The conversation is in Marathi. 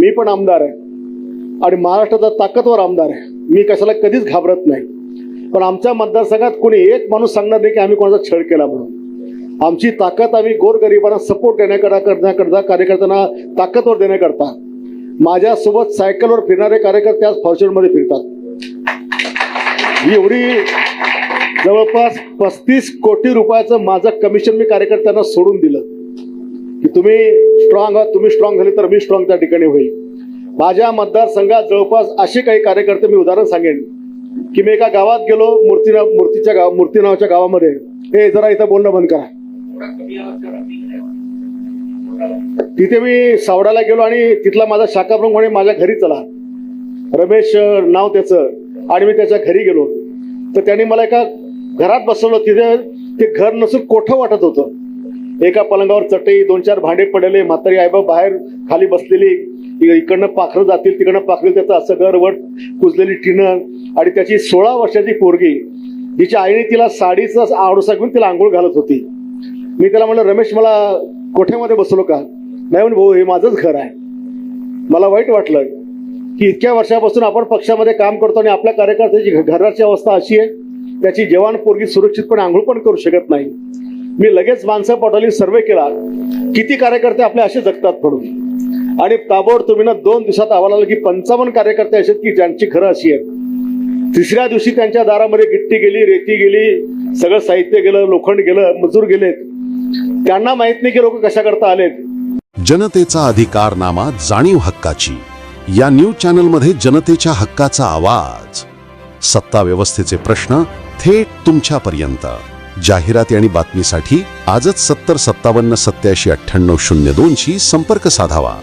मी पण आमदार आहे आणि महाराष्ट्राचा ताकदवर आमदार आहे. मी कशाला कधीच घाबरत नाही. पण आमच्या मतदारसंघात कोणी एक माणूस सांगणार नाही की आम्ही कोणाचा छळ केला म्हणून. आमची ताकद आम्ही गोरगरिबांना सपोर्ट करण्याकरता कार्यकर्त्यांना ताकदवर देण्याकरता. माझ्यासोबत सायकलवर फिरणारे कार्यकर्ते आज फॉर्च्युनरमध्ये फिरतात. एवढी जवळपास 35 कोटी रुपयाचं माझं कमिशन मी कार्यकर्त्यांना सोडून दिलं की तुम्ही स्ट्रॉंग आहात, तुम्ही स्ट्रॉंग झाले तर मी स्ट्रॉंग त्या ठिकाणी होईल. माझ्या मतदारसंघात जवळपास असे काही कार्यकर्ते, मी उदाहरण सांगेन की मी एका गावात गेलो, मूर्ती नावाच्या गावामध्ये. हे जरा इथं बोलणं बंद करा. तिथे मी सावडाला गेलो आणि तिथला माझा शाखा प्रमुख म्हणे माझ्या घरी चला, रमेश नाव त्याचं, आणि मी त्याच्या घरी गेलो तर त्यांनी मला एका घरात बसवलं. तिथे ते घर नसून कोठं वाटत होतं. एका पलंगावर चटई, 2-4 भांडे पडलेले, म्हातारी आईबाप बाहेर खाली बसलेली, इकडनं पाखरं जातील तिकडनं पाखरेल, त्याचं असं घर, वट कुजलेली टिनं, आणि त्याची 16 वर्षाची पोरगी जिच्या आईने तिला साडीचा आडोसा घेऊन तिला आंघोळ घालत होती. मी त्याला म्हणलं, रमेश मला कोठ्यामध्ये बसवलो का? नाही म्हणून, भाऊ हे माझंच घर आहे. मला वाईट वाटलं की इतक्या वर्षापासून आपण पक्षामध्ये काम करतो आणि आपल्या कार्यकर्त्याची घराची अवस्था अशी आहे, त्याची जवान पोरगी सुरक्षितपणे आंघोळ पण करू शकत नाही. मी लगेच माणसं पाठवली, सर्वे केला किती कार्यकर्ते आपले असे जगतात म्हणून, आणि ताबडतोब 2 दिवसात अहवाल आला की 55 कार्यकर्ते असे की ज्यांची घरं अशी आहेत. 3ऱ्या दिवशी त्यांच्या दारामध्ये गिट्टी गेली, रेती गेली, सगळं साहित्य गेलं, लोखंड गेलं, मजूर गेलेत. त्यांना माहित नाही की लोक कशा करता आलेत. जनतेचा अधिकारनामा, जाणीव हक्काची. या न्यूज चॅनलमध्ये जनतेच्या हक्काचा आवाज. सत्ता व्यवस्थेचे प्रश्न थेट तुमच्यापर्यंत. जाहिराती आणि बातमीसाठी आजच 70 57 87 98 02 शी संपर्क साधावा.